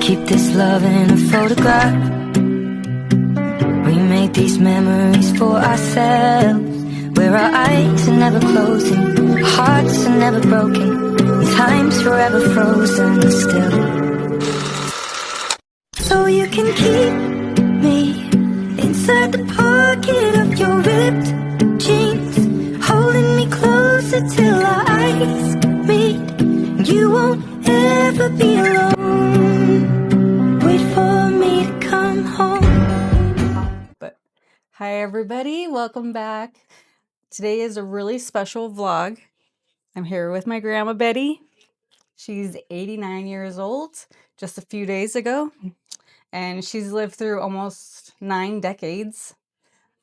keep this love in a photograph. We make these memories for ourselves, where our eyes are never closing, our hearts are never broken, and time's forever frozen still. So you can keep me inside the pocket of your ripped jeans, holding me closer till our eyes meet. You won't ever be alone. Wait for me to come home. But hi everybody, welcome back. Today is a really special vlog. I'm here with my grandma Betty. She's 89 years old, just a few days ago, and she's lived through almost 9 decades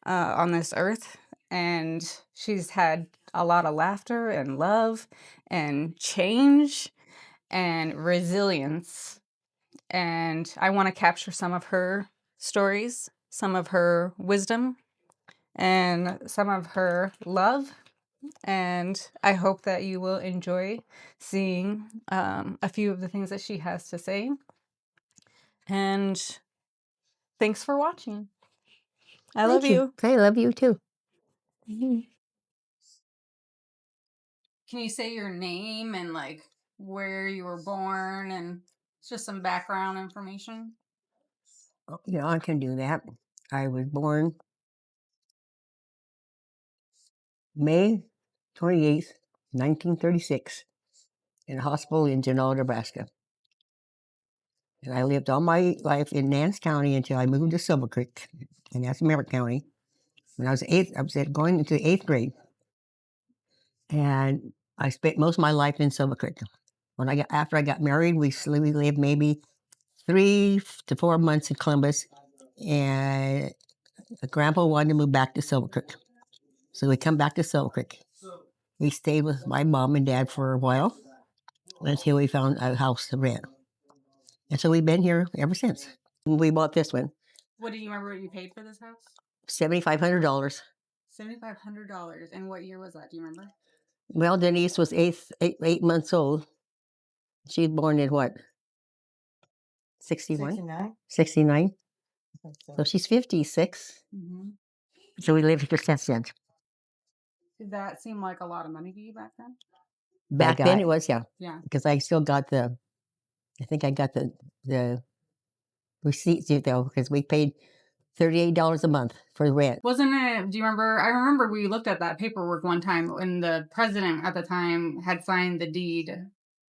on this earth, and she's had a lot of laughter and love and change and resilience. And I want to capture some of her stories, some of her wisdom, and some of her love. And I hope that you will enjoy seeing a few of the things that she has to say. And thanks for watching. I love you. I love you too. Can you say your name and like where you were born and just some background information? Yeah, I can do that. I was born May 28th, 1936, in a hospital in Genoa, Nebraska. And I lived all my life in Nance County until I moved to Silver Creek, and that's Merritt County. When I was going into the 8th grade, and I spent most of my life in Silver Creek. After I got married, we lived maybe 3 to 4 months in Columbus, and Grandpa wanted to move back to Silver Creek. So we come back to Silver Creek. We stayed with my mom and dad for a while until we found a house to rent. And so we've been here ever since. We bought this one. What do you remember what you paid for this house? $7,500. $7,500. And what year was that? Do you remember? Well, Denise was eight months old. She was born in what? 61? 69. So she's 56. Mm-hmm. So we lived here since then. Did that seem like a lot of money to you back then? Back then it was, yeah. Yeah. Because I still got I think I got the receipts, though, because we paid $38 a month for the rent. Wasn't it, do you remember? I remember we looked at that paperwork one time when the president at the time had signed the deed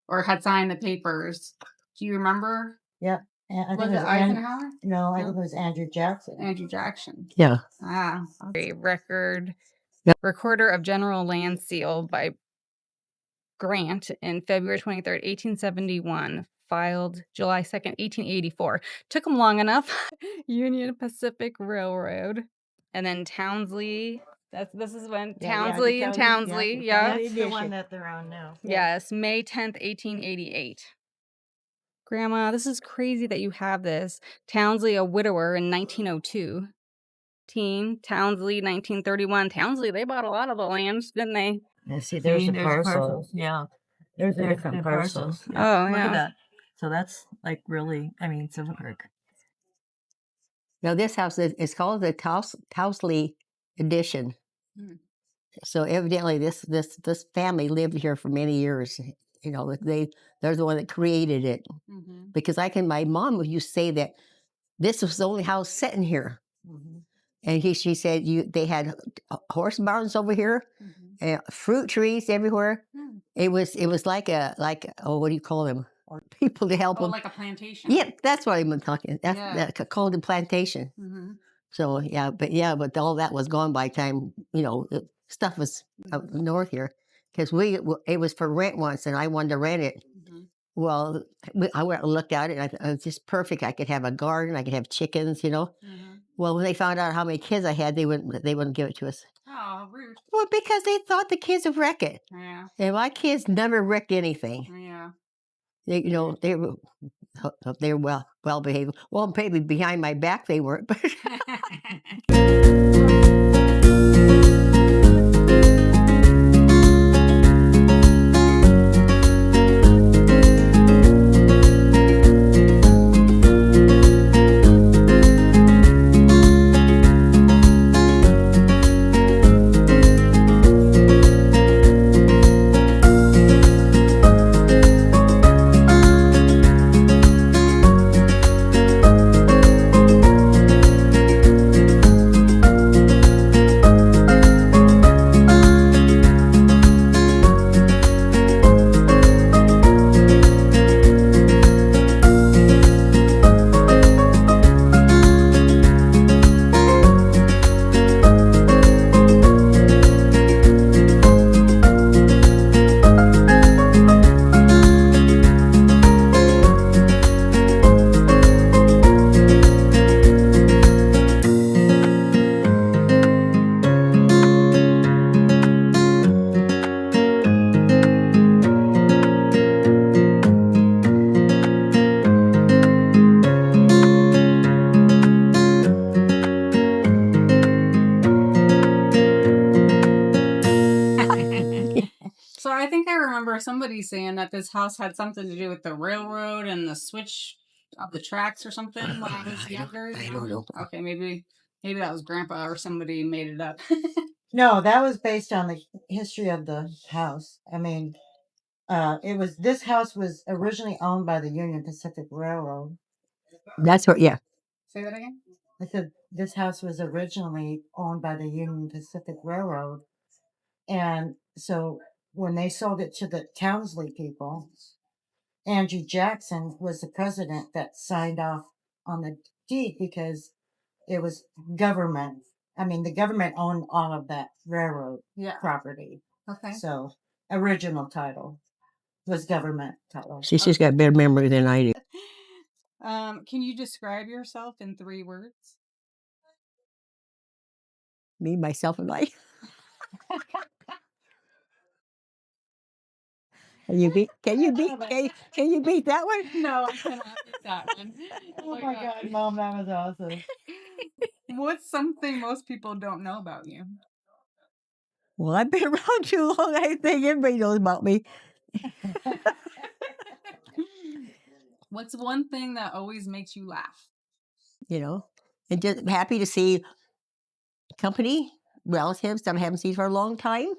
or had signed the papers. Do you remember? Yeah. I think Was it Eisenhower? No, I think it was Andrew Jackson. Andrew Jackson. Yeah. Ah. A record. Yep. Recorder of General Land Seal by Grant in February 23rd, 1871. Filed July 2nd, 1884. Took them long enough. Union Pacific Railroad. And then Townsley. This is when Townsley and Townsley. Yeah. That's the one that they're on now. Yes. May 10th, 1888. Grandma, this is crazy that you have this. Townsley, a widower in 1902. Townsley, 1931. Townsley, they bought a lot of the lands, didn't they? And see, there's the parcels. Yeah. There's the different parcels. Yeah. Oh, Look yeah. at that. So that's like really, Silver Creek. Now this house is called the Towsley Edition. So evidently this family lived here for many years. You know, they're the one that created it. Mm-hmm. Because my mom used to say that this was the only house sitting here. Mm-hmm. And she said they had horse barns over here, and fruit trees everywhere. Mm. It was like what do you call them? Or people to help them. Like a plantation. Yeah, that's what I'm talking. That's called a plantation. Mm-hmm. So but all that was gone by the time stuff was up north here, because it was for rent once, and I wanted to rent it. Mm-hmm. Well, I went and looked at it, and it was just perfect. I could have a garden, I could have chickens, Mm-hmm. Well, when they found out how many kids I had, they wouldn't give it to us. Oh, rude. Well, because they thought the kids would wreck it. Yeah. And my kids never wrecked anything. Yeah. They were well behaved. Well, maybe behind my back they weren't, but. and that this house had something to do with the railroad and the switch of the tracks or something when I was younger. I don't know. Okay, maybe that was Grandpa or somebody made it up. No, that was based on the history of the house. I mean, this house was originally owned by the Union Pacific Railroad. That's what, yeah. Say that again? I said this house was originally owned by the Union Pacific Railroad. And so when they sold it to the Townsley people, Andrew Jackson was the president that signed off on the deed because it was government. I mean, the government owned all of that railroad property. Okay. So original title was government title. She's got better memory than I do. Can you describe yourself in 3 words? Me, myself, and I. Can you beat that one? No, I cannot beat that one. Oh my God, Mom, that was awesome. What's something most people don't know about you? Well, I've been around too long. I think everybody knows about me. What's one thing that always makes you laugh? You know, and just happy to see company, relatives that I haven't seen for a long time.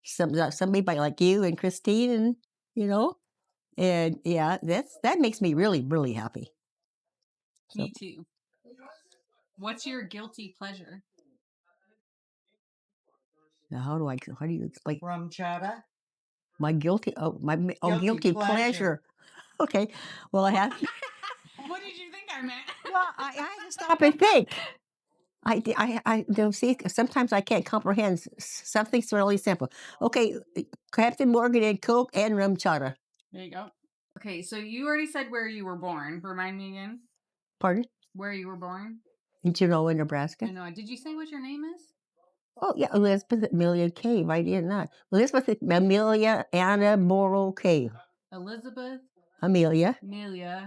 Somebody like you and Christine, and and yeah, that makes me really, really happy. Me too. What's your guilty pleasure? Now, how do you like Rum chata? my guilty pleasure? Okay, well I have. What did you think I meant? Well, I had to stop and think. I don't see. Sometimes I can't comprehend something so really simple. Okay, Captain Morgan and Coke and rum chata. There you go. Okay, so you already said where you were born. Remind me again. Pardon? Where you were born? In Genoa, Nebraska. Genoa. Did you say what your name is? Oh yeah, Elizabeth Amelia Cave. I did not. Elizabeth Amelia Anna Morrow Cave. Elizabeth Amelia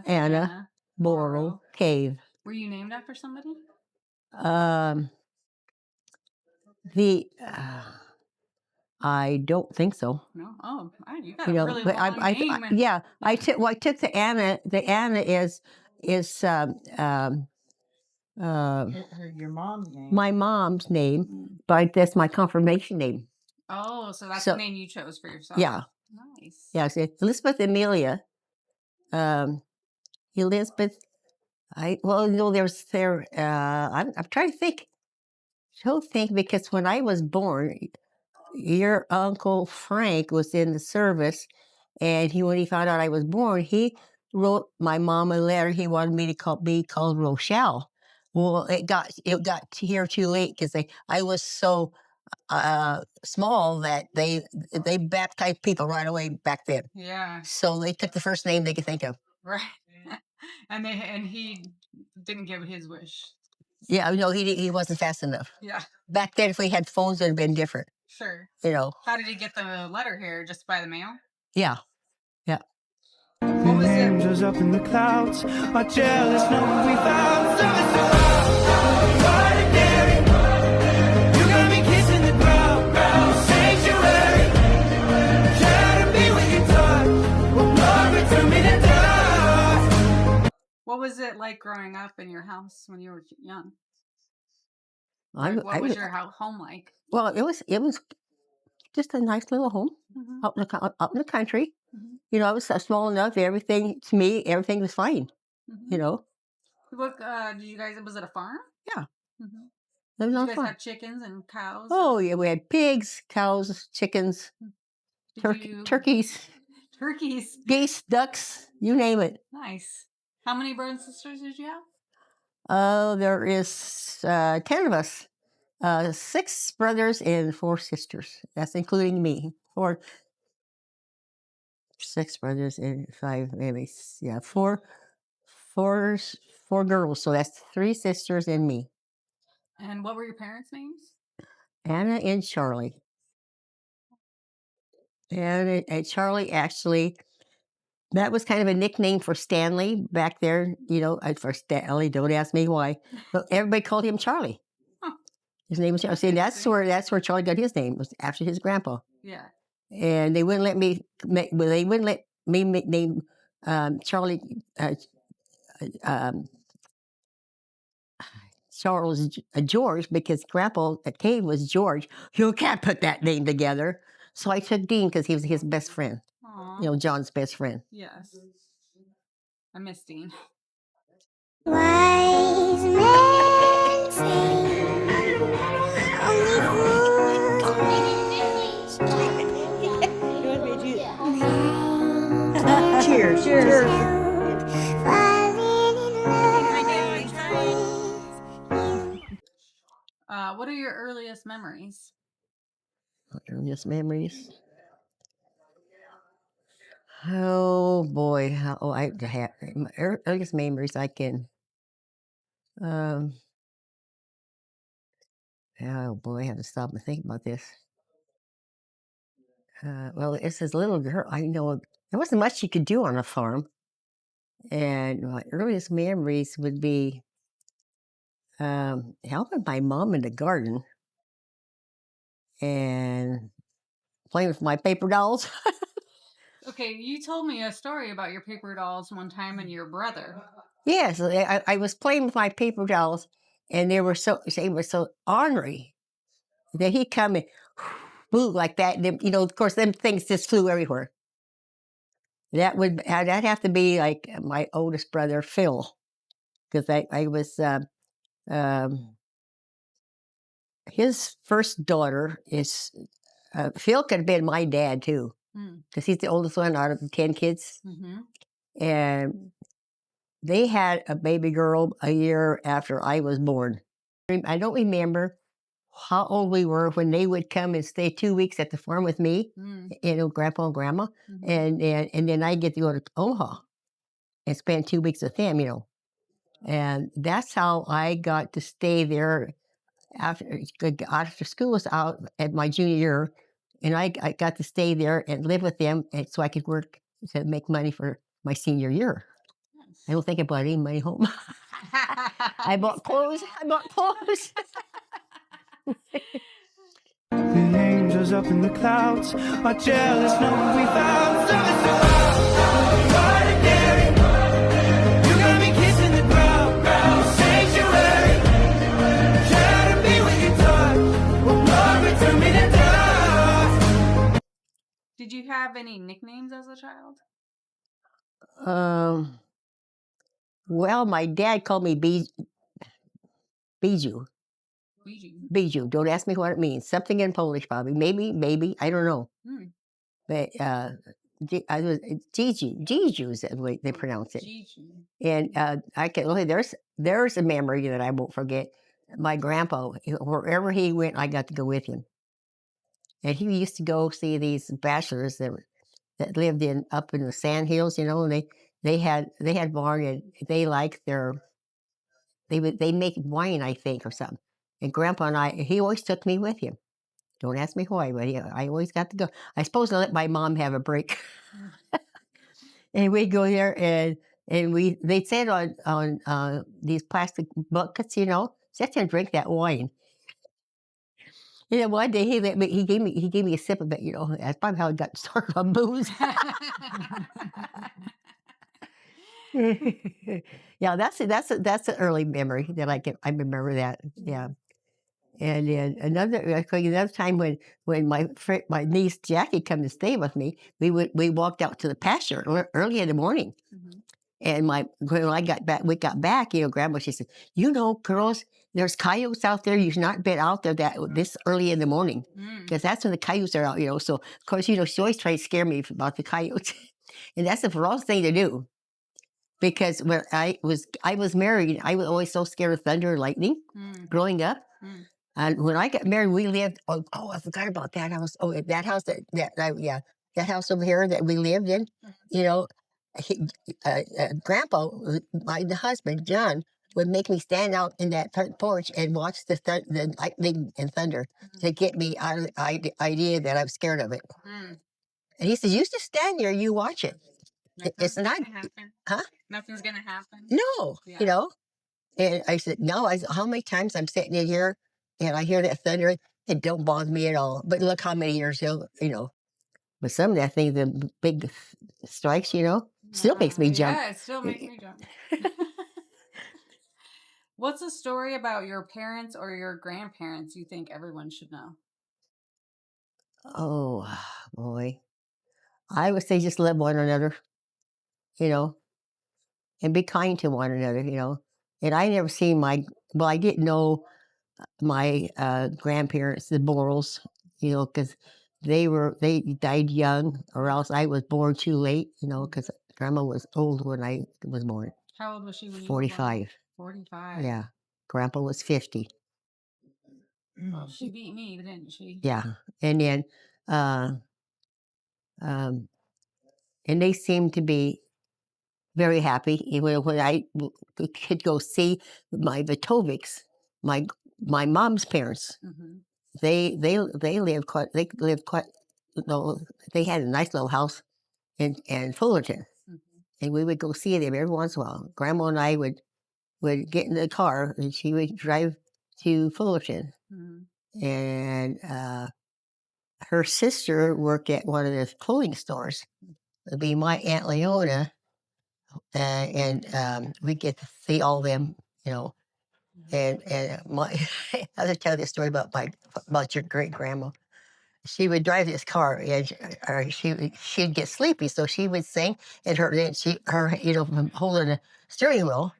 Anna Morrow Cave. Were you named after somebody? I don't think so. No. Oh, you got a really long name. I took the Anna. The Anna is your mom's name. My mom's name, but that's my confirmation name. Oh, so that's the name you chose for yourself. Yeah. Nice. Yeah, so Elizabeth Amelia. Elizabeth. I'm trying to think. Because when I was born, your Uncle Frank was in the service, and when he found out I was born, he wrote my mom a letter. He wanted me to be called Rochelle. Well, it got here too late because I was so small that they baptized people right away back then. Yeah. So they took the first name they could think of. Right. And he didn't give his wish. Yeah, no, he wasn't fast enough. Yeah. Back then, if we had phones, it would have been different. Sure. How did he get the letter here? Just by the mail? Yeah. Yeah. What was it? Angels up in the clouds are jealous, know what we found. You got me kissing the ground, sanctuary. Try to be what you taught, but glory to me to die. What was it like growing up in your house when you were young? What was your home like? Well, it was just a nice little home out in the country. Mm-hmm. It was small enough. Everything was fine. Mm-hmm. Look, was it a farm? Yeah. Mm-hmm. Did you guys have chickens and cows? Oh yeah, we had pigs, cows, chickens, turkeys, geese, ducks, you name it. Nice. How many brothers and sisters did you have? There is 10 of us. 6 brothers and 4 sisters. That's including me. 6 brothers and 5, maybe. Yeah, 4 girls. So that's 3 sisters and me. And what were your parents' names? Anna and Charlie. And Charlie, actually, that was kind of a nickname for Stanley back there. For Stanley, don't ask me why. But everybody called him Charlie. His name was Charlie. See, that's where Charlie got his name, was after his grandpa. Yeah. and they wouldn't let me name Charlie Charles George, because Grandpa at Cave was George. You can't put that name together. So I took Dean because he was his best friend. Aw. You know, John's best friend. Yes. I miss Dean. Wise men say only fools Cheers. Cheers. What are your earliest memories? Earliest memories. Oh boy! I have my earliest memories. I can. Oh boy! I have to stop and think about this. Well, it's this little girl. I know there wasn't much you could do on a farm, and my earliest memories would be helping my mom in the garden and playing with my paper dolls. Okay, you told me a story about your paper dolls one time and your brother. Yes, I was playing with my paper dolls, and they were so ornery that he'd come and flew like that. And then, of course, them things just flew everywhere. That'd have to be like my oldest brother, Phil, because I was his first daughter is Phil could have been my dad too, because he's the oldest one out of the 10 kids, and they had a baby girl a year after I was born. I don't remember how old we were when they would come and stay 2 weeks at the farm with me, Grandpa and Grandma, and then I get to go to Omaha and spend 2 weeks with them, and that's how I got to stay there after school was out at my junior year, and I got to stay there and live with them, and so I could work to make money for my senior year. I don't think I brought any money home. I bought clothes. The angels up in the clouds are jealous, knowing we found something so ordinary. You got me kissing the ground, sanctuary. Try to be what you touch, but Lord, return me to dust. Did you have any nicknames as a child? Well, my dad called me Bijou. Bijou. Don't ask me what it means. Something in Polish, probably. Maybe. I don't know. But I was Gigi. Gigi is the way they pronounce it. And I can. Okay, there's a memory that I won't forget. My grandpa, wherever he went, I got to go with him. And he used to go see these bachelors that lived up in the sand hills, and they had barn, and they liked they make wine, I think, or something. And Grandpa and he always took me with him. Don't ask me why, but I always got to go. I suppose I let my mom have a break. And we'd go there, and they'd sit on these plastic buckets, sit there and drink that wine. One day he gave me a sip of it, That's probably how I got started on booze. Yeah, that's an early memory that I remember that. Yeah. And then another time when my niece Jackie come to stay with me, we walked out to the pasture early in the morning. And when we got back, Grandma, she said, girls, there's coyotes out there. You should not be out there this early in the morning, because that's when the coyotes are out. So of course, she always tried to scare me about the coyotes, and that's the wrong thing to do. Because when I was married, I was always so scared of thunder and lightning growing up. And when I got married, we lived. Oh, I forgot about that house. Oh, that house that house over here that we lived in. Grandpa, my husband John, would make me stand out in that front porch and watch the lightning and thunder to get me out of the idea that I'm scared of it. And he says, "You just stand there, you watch it. It's not gonna happen. Huh? Nothing's gonna happen. No, And I said, "No." How many times I'm sitting in here and I hear that thunder, it don't bother me at all. But look how many years ago, But some of that thing, the big strikes, still makes me jump. Yeah, it still makes me jump. What's a story about your parents or your grandparents you think everyone should know? Oh, boy. I would say just love one another, you know, and be kind to one another, And I never seen I didn't know my grandparents, the Borals, because they died young, or else I was born too late, because Grandma was old when I was born. How old was she when you were born? 45. 45. Yeah. Grandpa was 50. Well, she beat me, didn't she? Yeah. And then, uh, um, and they seemed to be very happy. Even when I could go see my Vitovics, my mom's parents, they lived quite, they had a nice little house in Fullerton. And we would go see them every once in a while. Grandma and I would get in the car and she would drive to Fullerton. And her sister worked at one of the clothing stores. It'd be my Aunt Leona, and we get to see all them, And my, I'll just tell you this story about your great grandma. She would drive this car, and she'd get sleepy, so she would sing, and her from holding the steering wheel,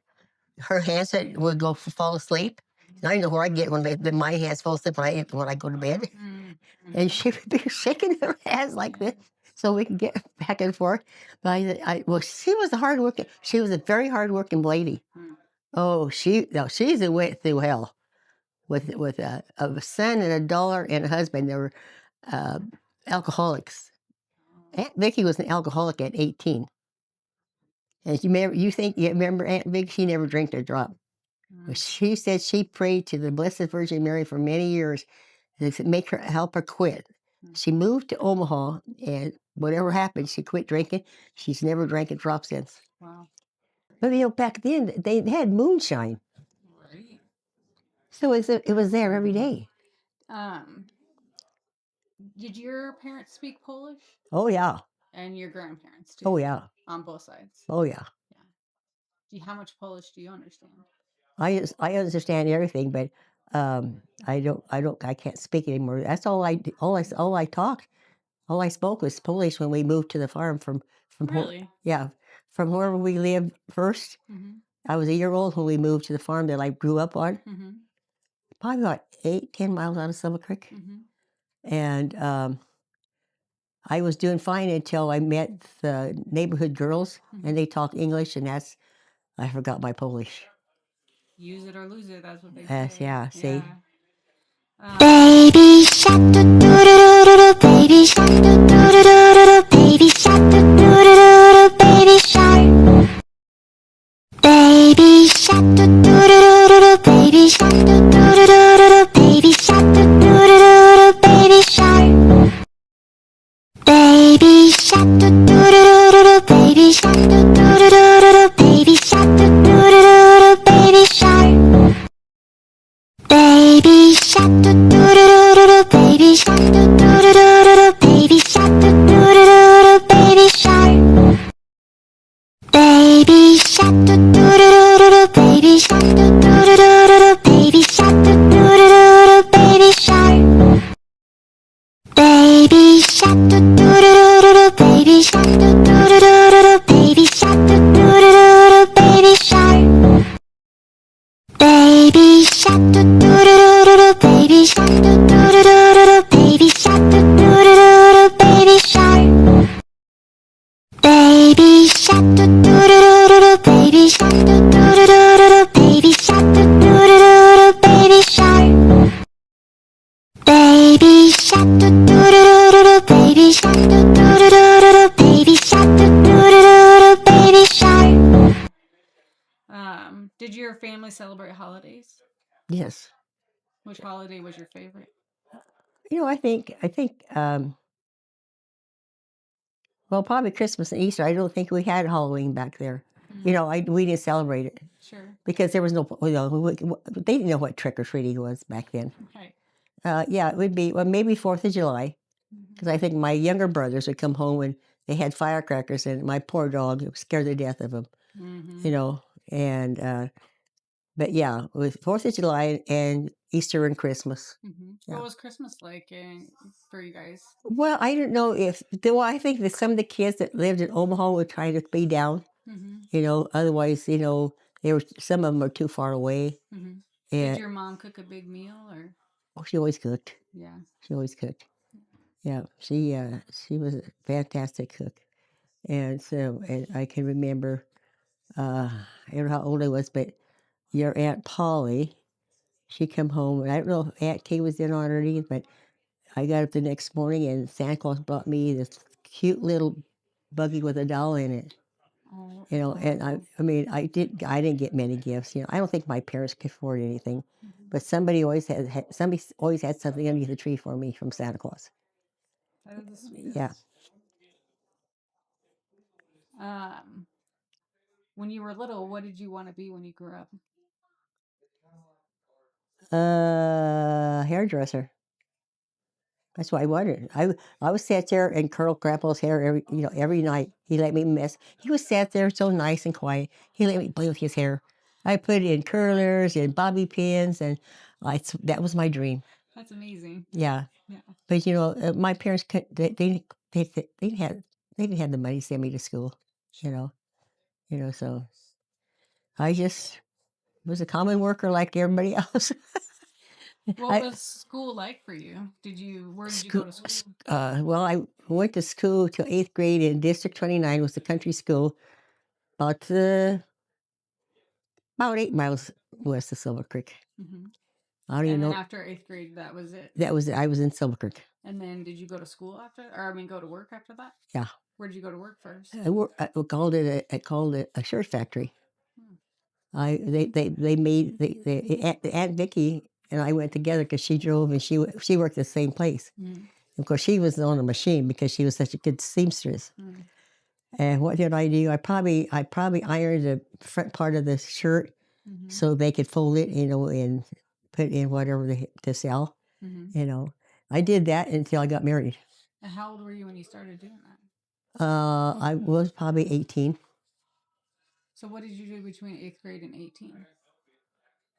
her hands would go fall asleep. And I know where I get when my hands fall asleep when I go to bed, and she would be shaking her hands like this, so we could get back and forth. But she was She was a very hardworking lady. Oh, she's went through hell with a son and a daughter and a husband. They were alcoholics. Aunt Vicky was an alcoholic at 18. And you remember Aunt Vicky? She never drank a drop. But she said she prayed to the Blessed Virgin Mary for many years to help her quit. She moved to Omaha, and whatever happened, she quit drinking. She's never drank a drop since. Wow. But back then they had moonshine, Right. so it was there every day. Did your parents speak Polish? Oh yeah. And your grandparents too? Oh yeah. On both sides? Oh yeah. How much Polish do you understand? I understand everything, but I can't speak anymore. That's all I talked. All I spoke was Polish when we moved to the farm from Really? From wherever we lived first. I was a year old when we moved to the farm that I grew up on. Probably about 8-10 miles out of Silver Creek. And I was doing fine until I met the neighborhood girls, and they talked English, and I forgot my Polish. Use it or lose it, that's what they say. Yeah, see? Baby shark, do do do do do, baby shark, do do do do do, baby shark, do do do do, baby shark. Baby shark, do do do do do, baby shark, do do do do, baby shark, do do do do, baby shark. Baby shark, do do do do, baby shark, do do do, baby shark, do do do, baby shark. Baby shark, do do do, baby shark, do do do, baby shark, do do do, baby shark. Baby shark, do do do, baby shark, do do do, baby shark, do do do, baby shark. Baby shark, do do do, baby shark, do do do, baby shark, do do do, baby shark. Baby shark, do do do, baby shark, do do do, baby shark, do do do, baby shark. Baby shark, do do do, baby shark, do do do, baby shark, do do do, baby shark. Baby shark, do do do, baby shark, do do do, baby shark, do do do, baby shark. Did your family celebrate holidays? Yes. Which holiday was your favorite? I think well, probably Christmas and Easter. I don't think we had Halloween back there. We didn't celebrate it. Sure. Because there was no, they didn't know what trick or treating was back then. Right. Yeah, it would be maybe 4th of July. Because I think my younger brothers would come home and they had firecrackers, and my poor dog was scared to death of them. You know, and but yeah, with 4th of July and Easter and Christmas. Yeah. What was Christmas like for you guys? Well, I don't know if, well, I think that some of the kids that lived in Omaha would try to be down. You know, otherwise, you know, some of them are too far away. Did your mom cook a big meal, or? Oh, she always cooked. Yeah. She always cooked. Yeah, she was a fantastic cook. And so, and I can remember, I don't know how old I was, but your Aunt Polly, she come home, and I don't know if Aunt Kay was in on her knees, but I got up the next morning and Santa Claus brought me this cute little buggy with a doll in it. Oh, You know, and I mean, I didn't get many gifts. You know, I don't think my parents could afford anything, but somebody always had something underneath the tree for me from Santa Claus. that is the sweetest. Yeah. When you were little, what did you want to be when you grew up? Hairdresser. That's what I wanted. I would sit there and curl Grandpa's hair every night. He let me mess. He was sat there so nice and quiet. He let me play with his hair. I put it in curlers and bobby pins, and that was my dream. That's amazing. Yeah. Yeah. But you know, my parents they didn't have the money to send me to school. You know, so I just was a common worker like everybody else. What was school like for you? Where did you go to school? Well, I went to school till 8th grade in District 29, was the country school, about 8 miles west of Silver Creek. I don't even know. After 8th grade, that was it? That was it. I was in Silver Creek. And then did you go to school after, or I mean, go to work after that? Yeah. Where did you go to work first? I called it a shirt factory. They made Aunt Vicky and I went together because she drove and she worked the same place. Of course, she was on a machine because she was such a good seamstress. And what did I do? I probably ironed the front part of the shirt so they could fold it, you know, and put in whatever to sell. You know, I did that until I got married. And how old were you when you started doing that? I was probably 18. So what did you do between 8th grade and 18?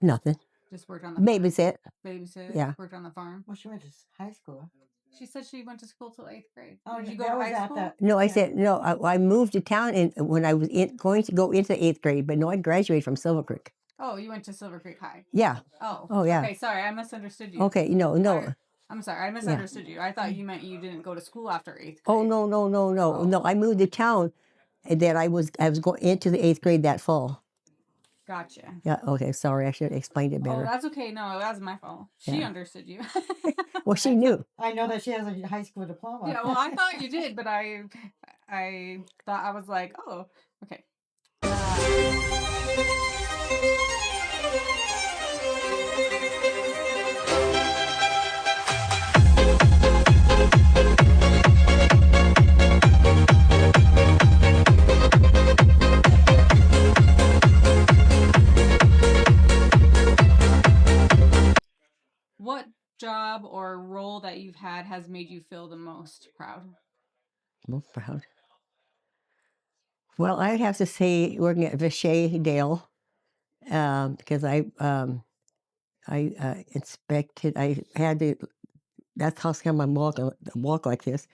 Nothing. Just worked on the farm? Babysit. Babysit? Yeah. Worked on the farm? Well, she went to high school. She said she went to school till 8th grade. Oh, did you go that to was high at school? the- No, I said, no, I moved to town when I was going to go into 8th grade, but no, I graduated from Silver Creek. Oh, you went to Silver Creek High? Yeah. Oh, yeah. Okay, sorry, I misunderstood you. Okay, no. I'm sorry, I misunderstood you. I thought you meant you didn't go to school after 8th grade. Oh, no. No, I moved to town, and then I was going into the 8th grade that fall. Gotcha. Yeah, okay, sorry, I should have explained it better. Oh, that's okay. No, that was my fault. She Yeah. understood you. Well, she knew. I know that she has a high school diploma. Yeah, well, I thought you did, but I thought I was like, oh, okay. What job or role that you've had has made you feel the most proud? Most proud. Well, I'd have to say working at Vichay Dale, because I inspected. I had to. That's how come I'm walk like this.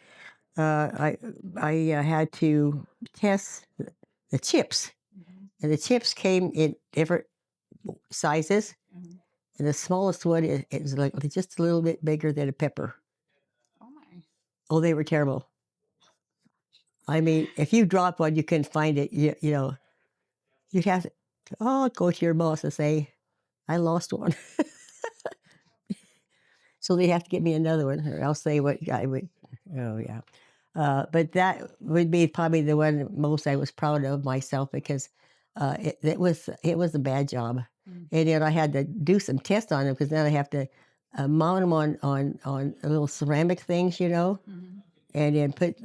I had to test the chips, and the chips came in different sizes. And the smallest one is like just a little bit bigger than a pepper. Oh my! Oh, they were terrible. I mean, if you drop one, you couldn't find it. You know, you'd have to go to your boss and say, "I lost one." So they have to get me another one, or else they would. I would. Oh yeah. But that would be probably the one most I was proud of myself because it was a bad job, and then I had to do some tests on them because then I have to mount them on little ceramic things, you know, and then put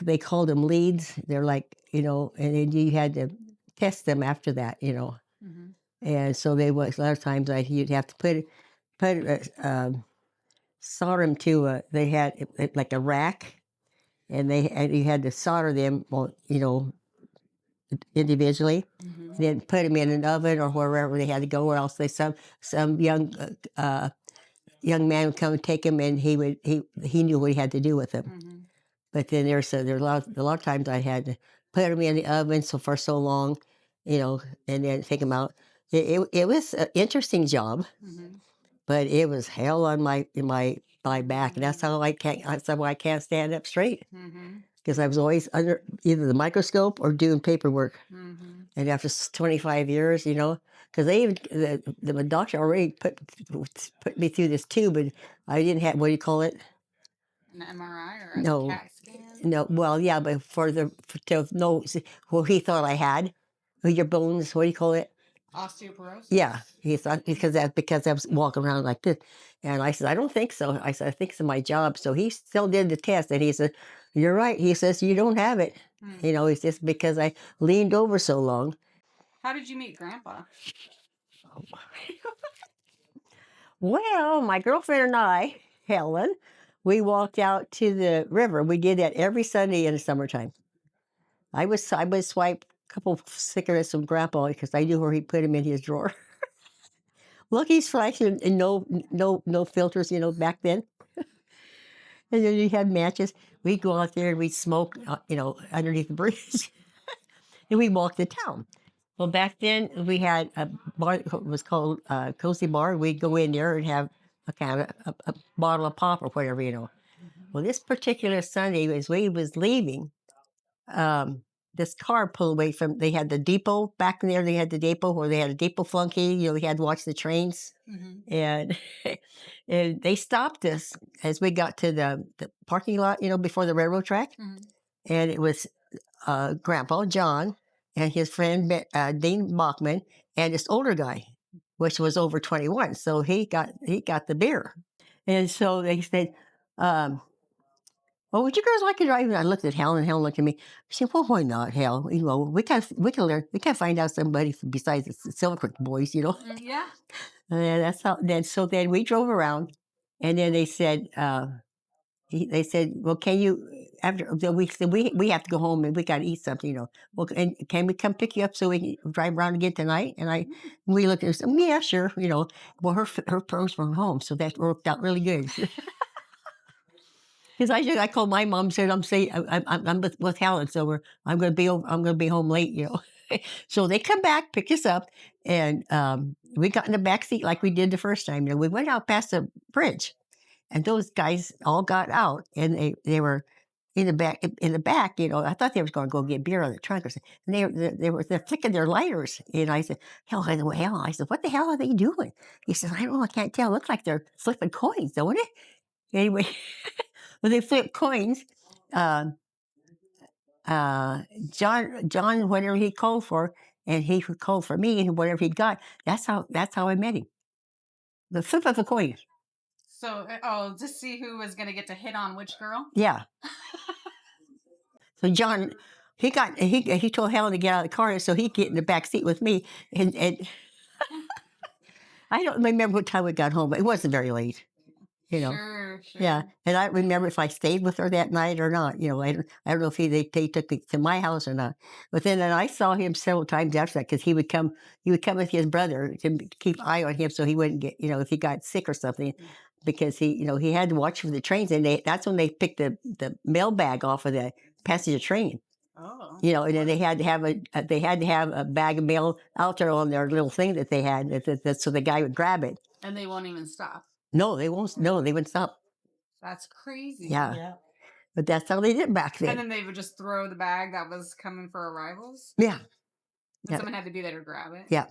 they called them leads. They're like, you know, and then you had to test them after that, you know, and so they was a lot of times you'd have to put solder them to. They had like a rack, and you had to solder them, well, individually. Mm-hmm. Then put them in an oven or wherever they had to go, or else some young man would come and take them, and he knew what he had to do with them. Mm-hmm. But then there's a lot of times I had to put them in the oven for so long, and then take them out. It was an interesting job, Mm-hmm. but it was hell on my back, and that's why I can't stand up straight, Mm-hmm. because I was always under either the microscope or doing paperwork. Mm-hmm. And after 25 years, because they even the doctor already put me through this tube, and I didn't have, what do you call it? An MRI or a No, CAT scan? no. Well, yeah, but to know what he thought I had, your bones. What do you call it? Osteoporosis? Yeah, he thought because I was walking around like this, and I said, I don't think so. I said, I think it's my job. So he still did the test, and he said, you're right. He says you don't have it. It's just because I leaned over so long. How did you meet Grandpa? Well, my girlfriend and I, Helen, we walked out to the river. We did that every Sunday in the summertime. I would swipe a couple of cigarettes from Grandpa because I knew where he put them in his drawer. Look, he's flashing and no filters, back then. And then he had matches. We'd go out there and we'd smoke, underneath the bridge, and we walked the town. Well, back then we had a bar. It was called Cozy Bar. We'd go in there and have a bottle of pop or whatever. Well, this particular Sunday, as we was leaving, this car pulled away from. They had the depot back there. They had the depot where they had a depot flunky. We had to watch the trains, and and they stopped us as we got to the parking lot, before the railroad track, and it was Grandpa John and his friend Dean Bachman and this older guy, which was over 21. So he got the beer, and so they said, "Well, would you girls like to drive?" And I looked at Helen, and Helen looked at me. She said, "Well, why not, Hal? We can learn. We can find out somebody besides the Silver Creek boys, Yeah. And that's how. Then we drove around, and then they said. They said, "Well, can you?" After we said, "We have to go home and we got to eat something." Well, and can we come pick you up so we can drive around again tonight? And we looked at her and said, "Yeah, sure." Well, her parents were home, so that worked out really good. Because I called my mom and said, I'm with Helen, so I'm going to be home late. So they come back, pick us up, and we got in the back seat like we did the first time. We went out past the bridge. And those guys all got out, and they were in the back. I thought they was going to go get beer on the trunk or something. And they're flicking their lighters. And I said, "Hell, I said, what the hell are they doing?" He says, "I don't know. I can't tell. It looks like they're flipping coins, don't it?" Anyway, when they flip coins, uh, John, whatever he called for, and he called for me, and whatever he got, that's how I met him. The flip of a coin. So, to see who was going to get to hit on which girl? Yeah. So John, he told Helen to get out of the car so he'd get in the back seat with me. And I don't remember what time we got home, but it wasn't very late. Sure. Yeah, and I don't remember if I stayed with her that night or not. I don't know if they took me to my house or not. But then I saw him several times after that because he would come with his brother to keep an eye on him so he wouldn't get if he got sick or something, because he had to watch for the trains, and that's when they picked the mailbag off of the passenger train. Oh. And then they had to have a bag of mail out there on their little thing that they had, so the guy would grab it. And they won't even stop. No, they won't. No, they wouldn't stop. That's crazy. Yeah. But that's how they did it back then. And then they would just throw the bag that was coming for arrivals? Yeah. And someone had to be there to grab it? Yeah.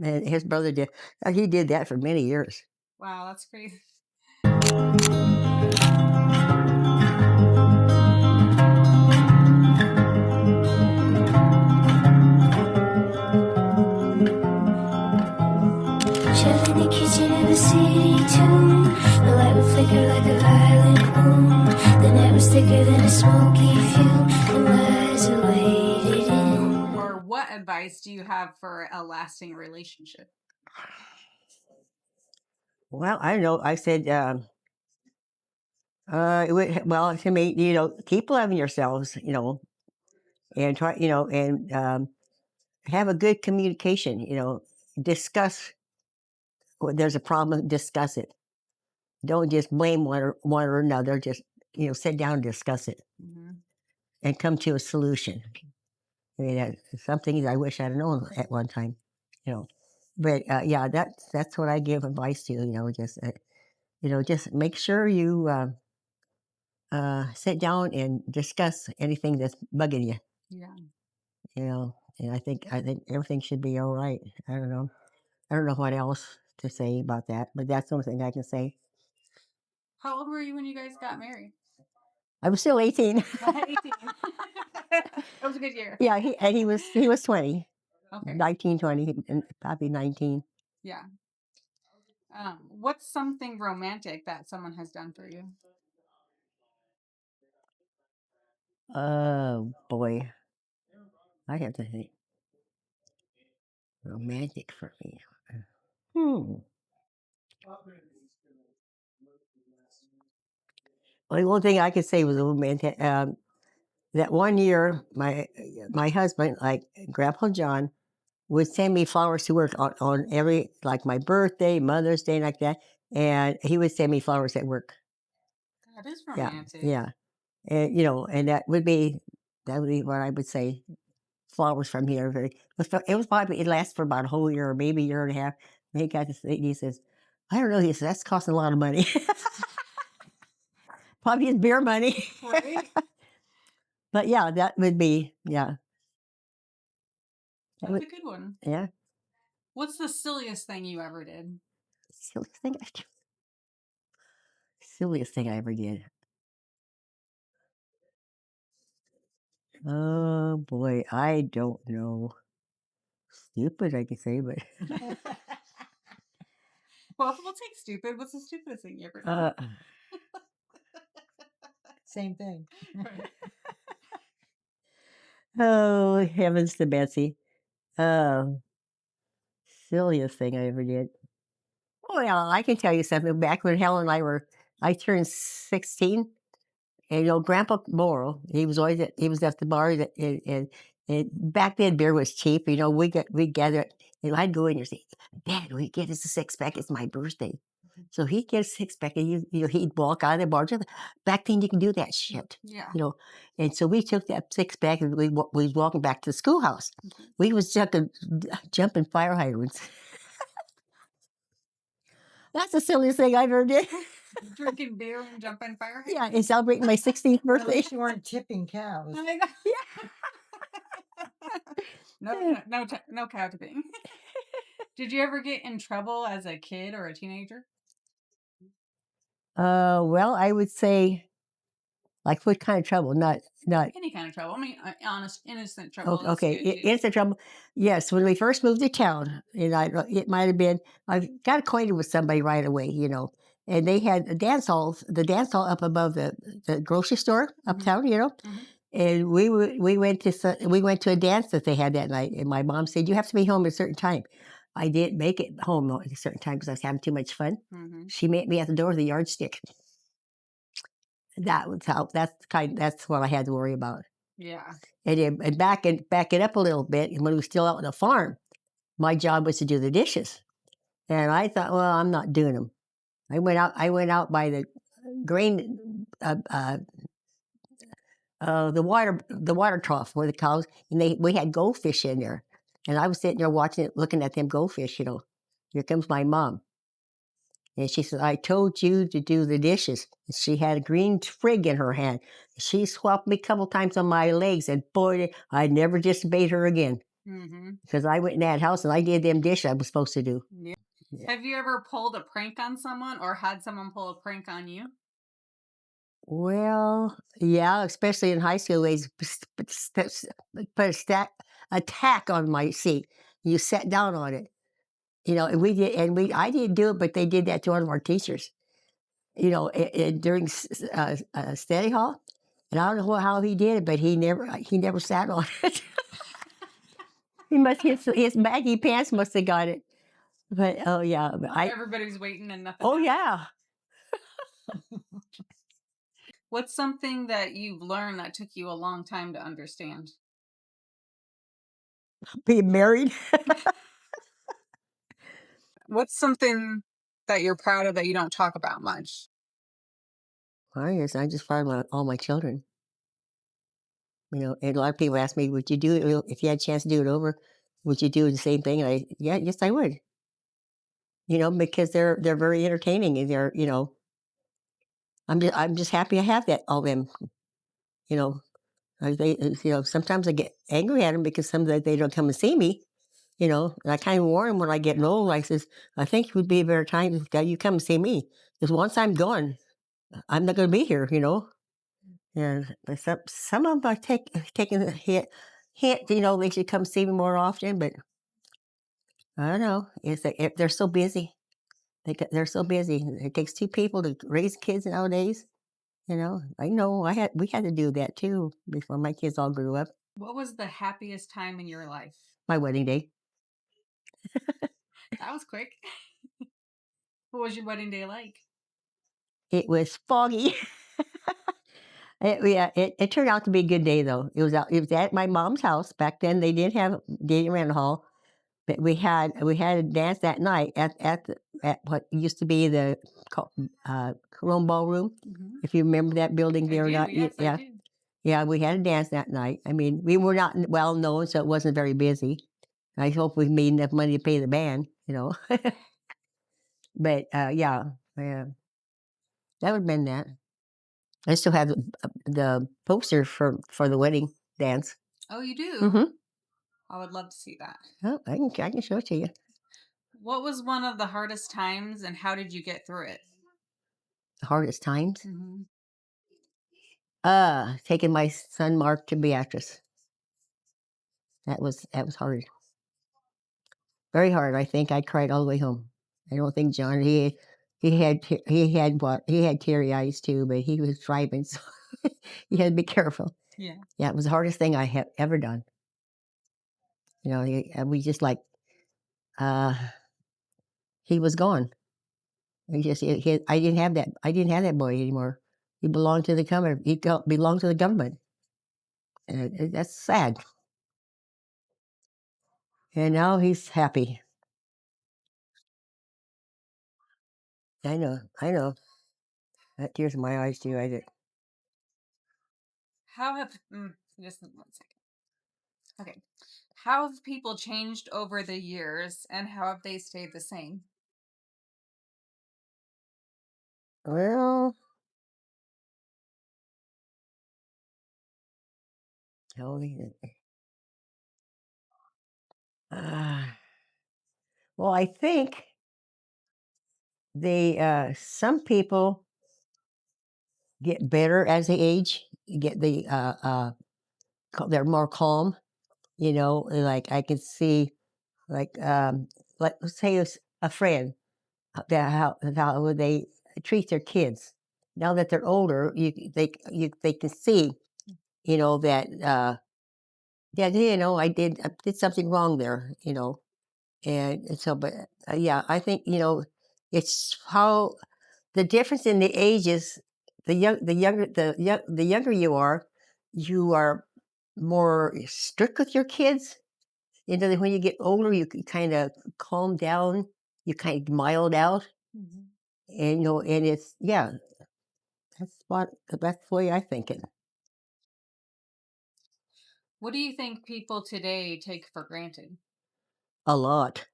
And his brother did. He did that for many years. Wow, that's crazy. Chilling in the kitchen of a city tune. The light would flicker like a violent moon. The night was thicker than a smoky fume, and lies awaited in. Or what advice do you have for a lasting relationship? Well, I don't know. I said, Well, to me, keep loving yourselves, and try, and have a good communication. Discuss when there's a problem. Discuss it. Don't just blame one or another. Just sit down and discuss it and come to a solution. I mean, that's something that I wish I'd known at one time. But yeah, that's what I give advice to. Just make sure you sit down and discuss anything that's bugging you. Yeah. And I think everything should be all right. I don't know. I don't know what else to say about that, but that's the only thing I can say. How old were you when you guys got married? I was still 18. 18. That was a good year. Yeah, he was 20. Okay. 19, 20, and probably 19. Yeah. What's something romantic that someone has done for you? Oh boy, I have to think. Romantic for me. Well, the one thing I could say was romantic. That one year, my husband, like Grandpa John, would send me flowers to work on every, like my birthday, Mother's Day, like that, and he would send me flowers at work. That is romantic. Yeah, and and that would be what I would say. Flowers from here. It was probably, it lasted for about a whole year or maybe a year and a half. And he got this, he says, I don't know. He says, that's costing a lot of money. Probably his beer money. Right? But yeah, that would be, yeah. That's a good one. Yeah. What's the silliest thing you ever did? Silliest thing I ever did. Oh boy, I don't know. Stupid, I could say, but Well, we'll take stupid. What's the stupidest thing you ever did? Same thing. Oh, heavens to Betsy. Silliest thing I ever did. Oh, yeah, I can tell you something. Back when Helen and I turned 16, and Grandpa Morrow, he was at the bar, and back then beer was cheap. We gather, and I'd go in and say, Dad, we get us a 6-pack. It's my birthday. So he'd get a 6-pack, and he'd walk out of the bar. Back then, you can do that shit. Yeah. And so we took that 6-pack, and we was walking back to the schoolhouse. We was jumping fire hydrants. That's the silliest thing I ever did. Drinking beer and jumping fire. Yeah, and celebrating my 16th Well, at birthday. least you weren't tipping cows. No cow tipping. Did you ever get in trouble as a kid or a teenager? Well, I would say, like, what kind of trouble? Not Any kind of trouble. I mean, honest, innocent trouble. okay. Is good, Innocent trouble. Yes, when we first moved to town, and it might have been, I got acquainted with somebody right away, and they had the dance hall up above the grocery store uptown, and we went to a dance that they had that night, and my mom said, you have to be home at a certain time. I didn't make it home at a certain time because I was having too much fun. She met me at the door with a yardstick. That's what I had to worry about. Yeah. And back it up a little bit, and when we were still out on the farm, my job was to do the dishes. And I thought, well, I'm not doing them. I went out by the grain, the water trough where the cows, and we had goldfish in there. And I was sitting there watching it, looking at them goldfish, Here comes my mom. And she said, I told you to do the dishes. And she had a green twig in her hand. She swapped me a couple times on my legs, and boy, I never disobeyed her again. Because I went in that house and I did them dishes I was supposed to do. Yeah. Have you ever pulled a prank on someone or had someone pull a prank on you? Well, yeah, especially in high school, they put a tack on my seat. You sat down on it. And I didn't do it, but they did that to one of our teachers. During study hall, and I don't know how he did it, but he never sat on it. His baggy pants must have got it. But oh yeah, Everybody's waiting and nothing. Oh yeah. What's something that you've learned that took you a long time to understand? Being married. What's something that you're proud of that you don't talk about much? I just find all my children. And a lot of people ask me, "Would you do it if you had a chance to do it over? Would you do the same thing?" And yes, I would. Because they're very entertaining, and I'm just happy I have all them. You know, sometimes I get angry at them because sometimes they don't come and see me. And I kind of warn them when I get old. I says, "I think it would be a better time that you come and see me, because once I'm gone, I'm not going to be here." And but some of them are taking a hint. They should come see me more often. But I don't know. It's like if they're so busy. They're so busy. It takes two people to raise kids nowadays. I know we had to do that too before my kids all grew up. What was the happiest time in your life? My wedding day. That was quick. What was your wedding day like? It was foggy. It turned out to be a good day though. It was at my mom's house. Back then they didn't have dating rental hall, but we had a dance that night at what used to be the Corona Ballroom. If you remember that building there, I do. Yes, I do. Yeah, we had a dance that night. I mean, we were not well known, so it wasn't very busy. I hope we made enough money to pay the band. But yeah, that would have been that. I still have the poster for the wedding dance. Oh, you do? Mm-hmm. I would love to see that. Oh, I can show it to you. What was one of the hardest times, and how did you get through it? The hardest times? Mm-hmm. Taking my son Mark to Beatrice. That was hard. Very hard. I think I cried all the way home. I don't think John. He had teary eyes too, but he was driving, so you had to be careful. Yeah. Yeah, it was the hardest thing I have ever done. We just like he was gone. I didn't have that. I didn't have that boy anymore. He belonged to the government. Belonged to the government. And that's sad. And now he's happy. I know. That tears in my eyes too. I did. How have just 1 second. Okay. How have people changed over the years, and how have they stayed the same? Well, how old is it? Well, I think some people get better as they age. Get they're more calm. Like I can see, like let's say it's a friend that how they treat their kids. Now that they're older, they can see, that I did something wrong there. And so, but yeah, I think it's how the difference in the ages. The younger you are more strict with your kids. When you get older, you can kind of calm down. You kind of mild out, and it's that's the way I think it. What do you think people today take for granted? A lot.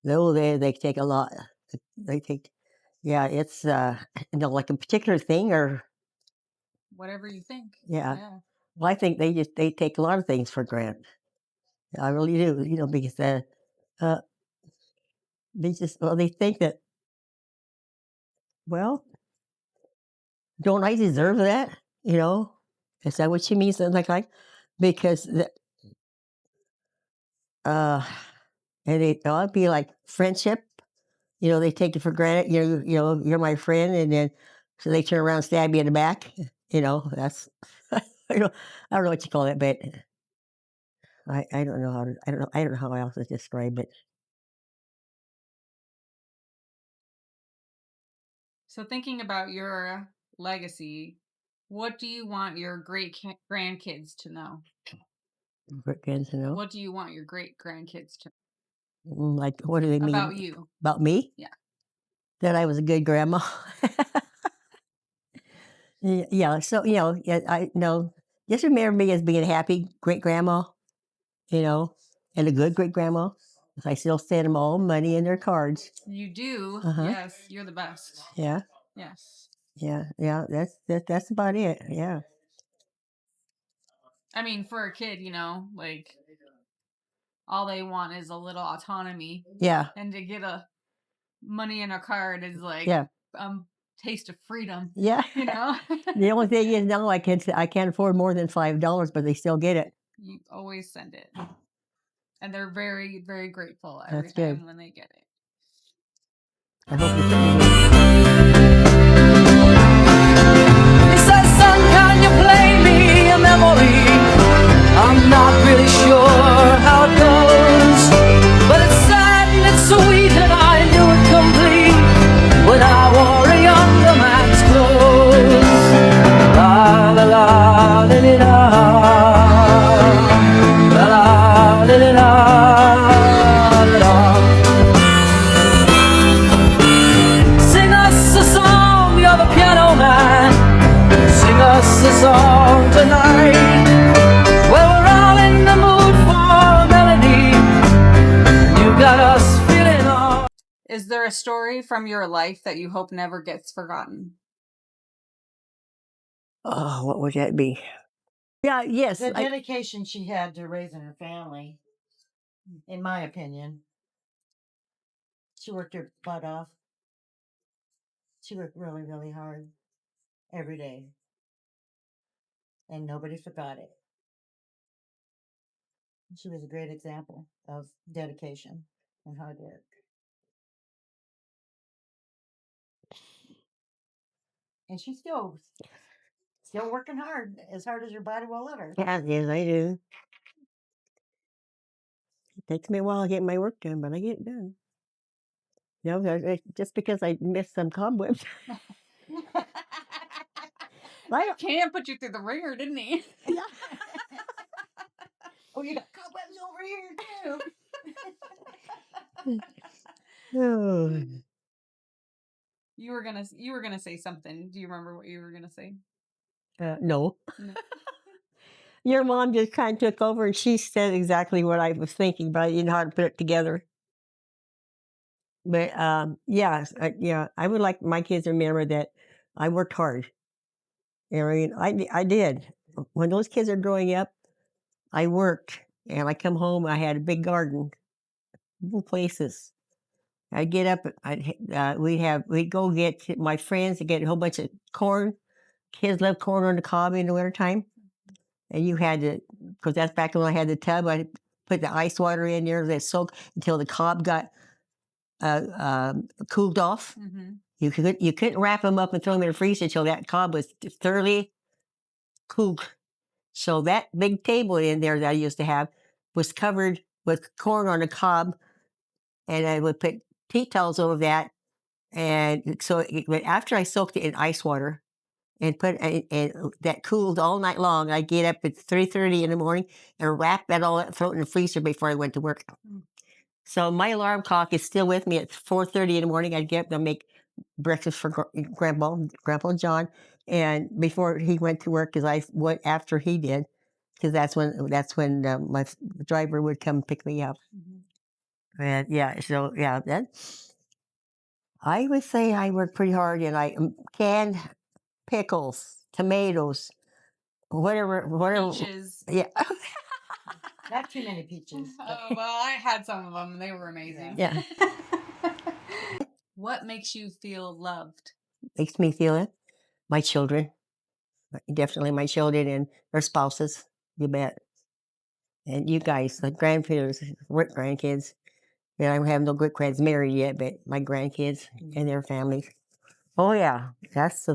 No, they take a lot. They take, yeah. It's like a particular thing, or Whatever you think. yeah. Yeah. Well, I think they take a lot of things for granted. I really do. Because uh, they think that, well, don't I deserve that? Is that what you mean? Something like because uh, and it'll be like friendship. They take it for granted. You're my friend, and then so they turn around and stab you in the back. That's I don't know what you call it, but I don't know I don't know how else to describe it. So thinking about your legacy, what do you want your great grandkids to know? Good to know. What do you want your great grandkids to Like, what do they mean? about you? About me? Yeah. That I was a good grandma. Yeah. So, yeah, I know. Just remember me as being a happy great grandma, and a good great grandma. I still send them all money in their cards. You do? Uh-huh. Yes, you're the best. Yeah. Yes. Yeah. Yeah. That's about it. Yeah. I mean, for a kid, like all they want is a little autonomy. Yeah. And to get a money in a card is like Yeah. taste of freedom. Yeah. The only thing is now I can't afford more than $5, but they still get it. You always send it. And they're very, very grateful every That's good. time when they get it. I hope you're putting it. He says, son, can you play me a memory? I'm not really sure how it goes, but it's sad and it's sweet and I knew it complete when I wore a younger man's clothes. La la la la la la la la la la. Sing us a song, you're the piano man. Sing us a song tonight. Well, we're all in the mood for melody. You got us feeling all. Is there a story from your life that you hope never gets forgotten? Oh, what would that be? Yeah. Yes. The dedication she had to raising her family, in my opinion. She worked her butt off. She worked really, really hard every day. And nobody forgot it. She was a great example of dedication and hard work. And she's still working hard as her body will let her. Yeah, yes, I do. It takes me a while to get my work done, but I get it done. Just because I missed some cobwebs. I can't put you through the ringer, didn't he? Yeah. Oh, you got cobwebs over here too. Oh. You were gonna say something. Do you remember what you were gonna say? No. No. Your mom just kind of took over and she said exactly what I was thinking, but I didn't know how to put it together. But yeah, I would like my kids to remember that I worked hard. I mean, I did. When those kids are growing up, I worked, and I come home. I had a big garden, places. I'd get up. We'd go get my friends to get a whole bunch of corn. Kids love corn on the cob in the wintertime. And you had to, because that's back when I had the tub, I put the ice water in there that soaked until the cob got cooled off. Mm-hmm. You couldn't wrap them up and throw them in the freezer until that cob was thoroughly cooled. So that big table in there that I used to have was covered with corn on the cob, and I would put tea towels over that. And so after I soaked it in ice water and that cooled all night long, I'd get up at 3:30 in the morning and wrap that all up, throw it in the freezer before I went to work. So my alarm clock is still with me at 4:30 in the morning. I'd get up and make breakfast for Grandpa John, and before he went to work, because I went after he did, because that's when my driver would come pick me up. Mm-hmm. And yeah, so yeah, I would say I worked pretty hard, and I canned pickles, tomatoes, whatever. Peaches. Yeah. Not too many peaches. Oh, well, I had some of them. They were amazing. Yeah. What makes you feel loved? Makes me feel it. My children. Definitely my children and their spouses. You bet. And you guys, the grandparents, grandkids. I don't have no great grands married yet, but my grandkids and their families. Oh yeah, that's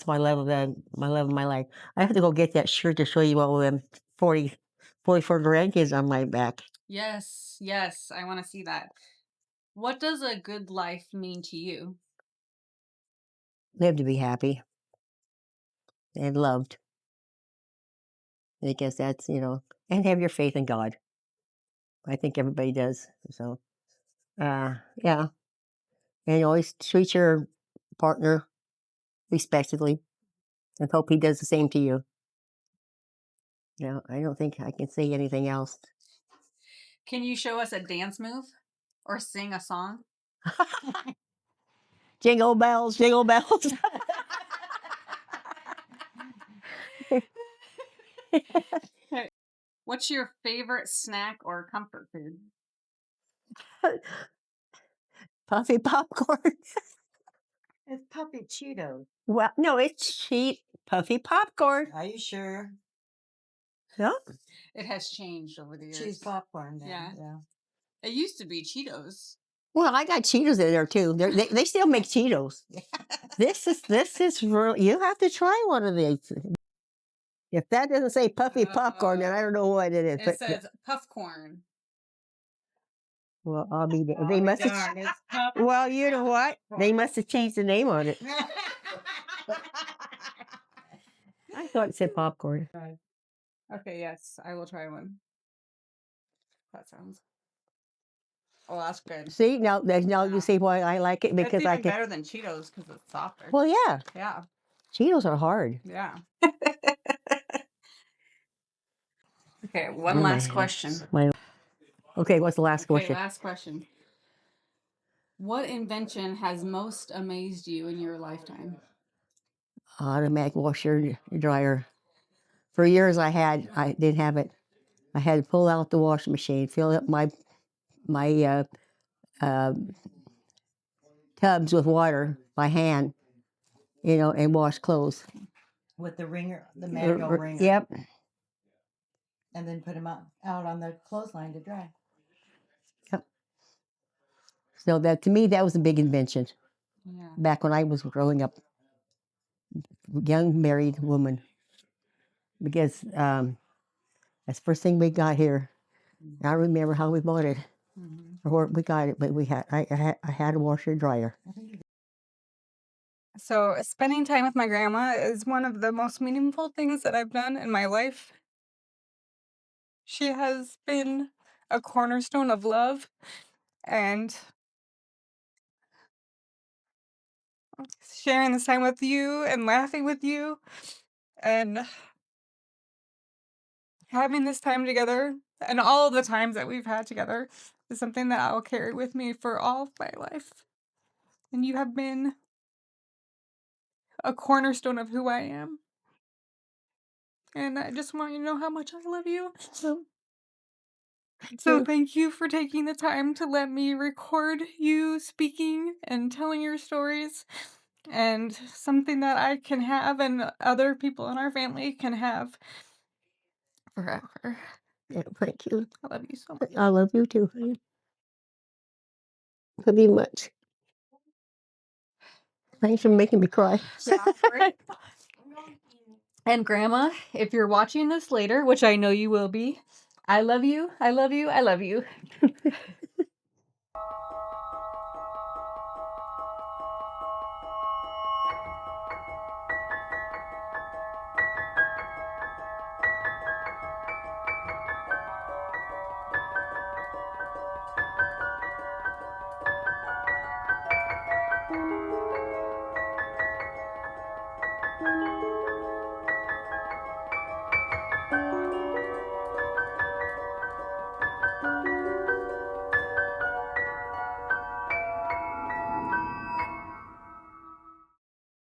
my love of my love of my life. I have to go get that shirt to show you all of them 44 grandkids on my back. Yes, yes, I want to see that. What does a good life mean to you? Live to be happy. and loved. I guess that's, and have your faith in God. I think everybody does. So, yeah. And always treat your partner respectfully and hope he does the same to you. I don't think I can say anything else. Can you show us a dance move or sing a song? Jingle bells, jingle bells. What's your favorite snack or comfort food? Puffy popcorn. It's puppy Cheetos. Well, no, it's cheap puffy popcorn. Are you sure? Yeah. It has changed over the years. Cheese popcorn. Then. Yeah. Yeah. It used to be Cheetos. Well, I got Cheetos in there too. They still make Cheetos. This is real. You have to try one of these. If that doesn't say puffy popcorn, then I don't know what it is. It says puffcorn. Well, I'll be there. They must have. Well, you know what? They must have changed the name on it. I thought it said popcorn. Okay, yes, I will try one. That sounds. Oh, that's good. See, now you see why I like it, because it's I even can. better than Cheetos because it's softer. Well, yeah. Yeah. Cheetos are hard. Yeah. Okay, one last question. Okay, what's the last question? Last question. What invention has most amazed you in your lifetime? Automatic washer and dryer. For years I didn't have it. I had to pull out the washing machine, fill up my tubs with water by hand, and wash clothes. With the wringer, the manual wringer. Yep. And then put them out on the clothesline to dry. Yep. So that, to me, that was a big invention. Yeah. Back when I was growing up, young married woman, because that's the first thing we got here. I remember how we bought it, or where we got it, but I had a washer and dryer. So, spending time with my grandma is one of the most meaningful things that I've done in my life. She has been a cornerstone of love and sharing this time with you and laughing with you and having this time together and all the times that we've had together is something that I will carry with me for all of my life. And you have been a cornerstone of who I am. And I just want you to know how much I love you. So thank you for taking the time to let me record you speaking and telling your stories, and something that I can have and other people in our family can have forever. Yeah, thank you. I love you so much. I love you too. Love you much. Thanks for making me cry. And Grandma, if you're watching this later, which I know you will be, I love you, I love you, I love you.